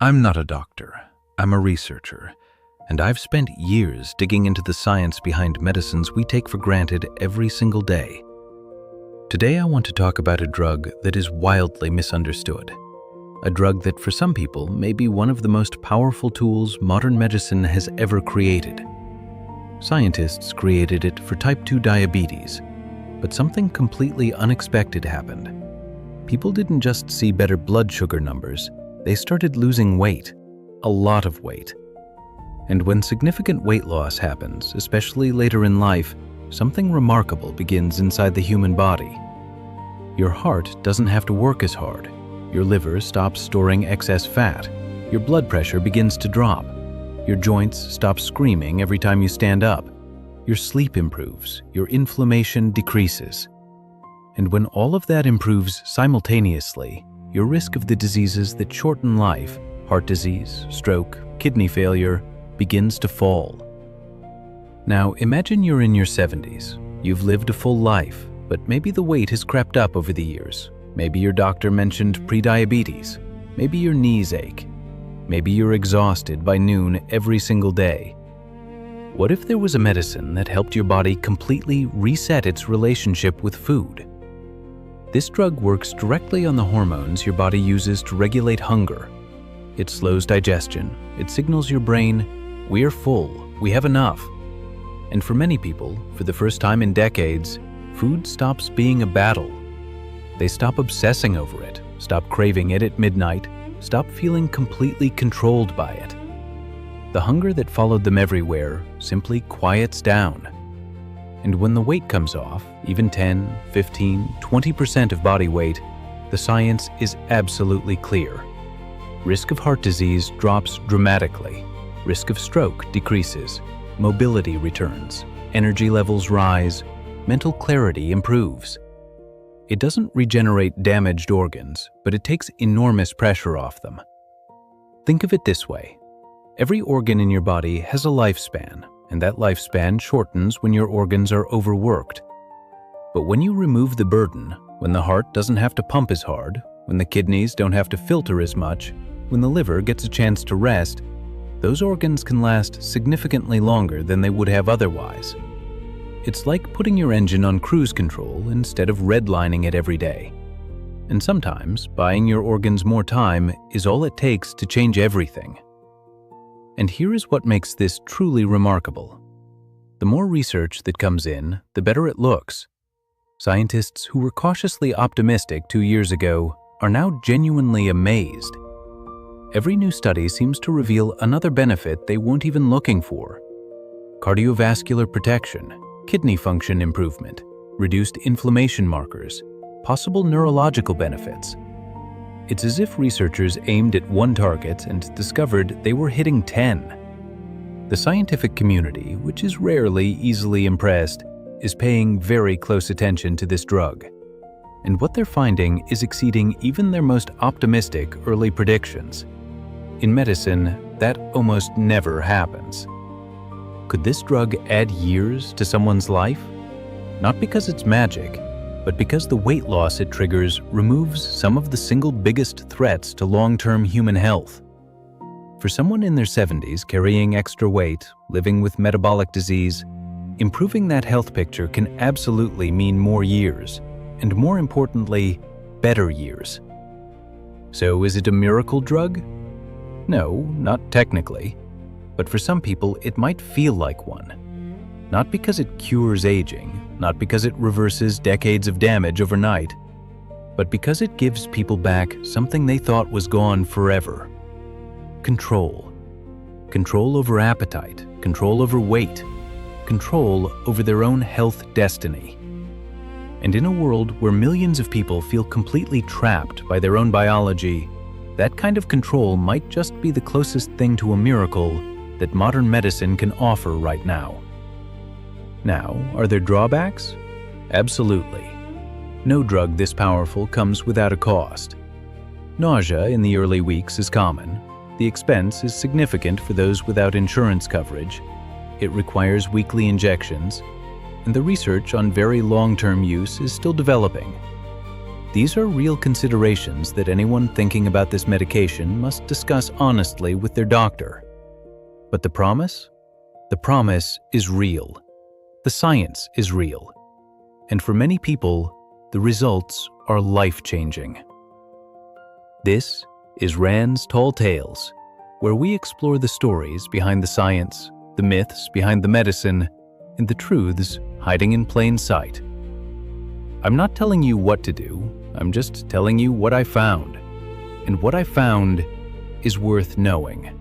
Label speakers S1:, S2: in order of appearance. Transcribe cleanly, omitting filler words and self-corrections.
S1: I'm not a doctor, I'm a researcher, and I've spent years digging into the science behind medicines we take for granted every single day. Today I want to talk about a drug that is wildly misunderstood. A drug that for some people may be one of the most powerful tools modern medicine has ever created. Scientists created it for type 2 diabetes, but something completely unexpected happened. People didn't just see better blood sugar numbers, they started losing weight, a lot of weight. And when significant weight loss happens, especially later in life, something remarkable begins inside the human body. Your heart doesn't have to work as hard. Your liver stops storing excess fat. Your blood pressure begins to drop. Your joints stop screaming every time you stand up. Your sleep improves. Your inflammation decreases. And when all of that improves simultaneously, your risk of the diseases that shorten life, heart disease, stroke, kidney failure, begins to fall. Now imagine you're in your 70s. You've lived a full life, but maybe the weight has crept up over the years. Maybe your doctor mentioned prediabetes. Maybe your knees ache. Maybe you're exhausted by noon every single day. What if there was a medicine that helped your body completely reset its relationship with food? This drug works directly on the hormones your body uses to regulate hunger. It slows digestion. It signals your brain, we're full, we have enough. And for many people, for the first time in decades, food stops being a battle. They stop obsessing over it, stop craving it at midnight, stop feeling completely controlled by it. The hunger that followed them everywhere simply quiets down. And when the weight comes off, even 10, 15, 20% of body weight, the science is absolutely clear. Risk of heart disease drops dramatically. Risk of stroke decreases. Mobility returns. Energy levels rise. Mental clarity improves. It doesn't regenerate damaged organs, but it takes enormous pressure off them. Think of it this way. Every organ in your body has a lifespan, and that lifespan shortens when your organs are overworked. But when you remove the burden, when the heart doesn't have to pump as hard, when the kidneys don't have to filter as much, when the liver gets a chance to rest, those organs can last significantly longer than they would have otherwise. It's like putting your engine on cruise control instead of redlining it every day. And sometimes, buying your organs more time is all it takes to change everything. And here is what makes this truly remarkable. The more research that comes in, the better it looks. Scientists who were cautiously optimistic 2 years ago are now genuinely amazed. Every new study seems to reveal another benefit they weren't even looking for. Cardiovascular protection, kidney function improvement, reduced inflammation markers, possible neurological benefits. It's as if researchers aimed at one target and discovered they were hitting 10. The scientific community, which is rarely easily impressed, is paying very close attention to this drug. And what they're finding is exceeding even their most optimistic early predictions. In medicine, that almost never happens. Could this drug add years to someone's life? Not because it's magic, but because the weight loss it triggers removes some of the single biggest threats to long-term human health. For someone in their 70s carrying extra weight, living with metabolic disease, improving that health picture can absolutely mean more years, and more importantly, better years. So is it a miracle drug? No, not technically. But for some people, it might feel like one. Not because it cures aging, not because it reverses decades of damage overnight, but because it gives people back something they thought was gone forever. Control. Control over appetite, control over weight, control over their own health destiny. And in a world where millions of people feel completely trapped by their own biology, that kind of control might just be the closest thing to a miracle that modern medicine can offer right now. Now, are there drawbacks? Absolutely. No drug this powerful comes without a cost. Nausea in the early weeks is common. The expense is significant for those without insurance coverage. It requires weekly injections, and the research on very long-term use is still developing. These are real considerations that anyone thinking about this medication must discuss honestly with their doctor. But the promise? The promise is real. The science is real. And for many people, the results are life-changing. This is Rand's Tall Tales, where we explore the stories behind the science, the myths behind the medicine, and the truths hiding in plain sight. I'm not telling you what to do, I'm just telling you what I found. And what I found is worth knowing.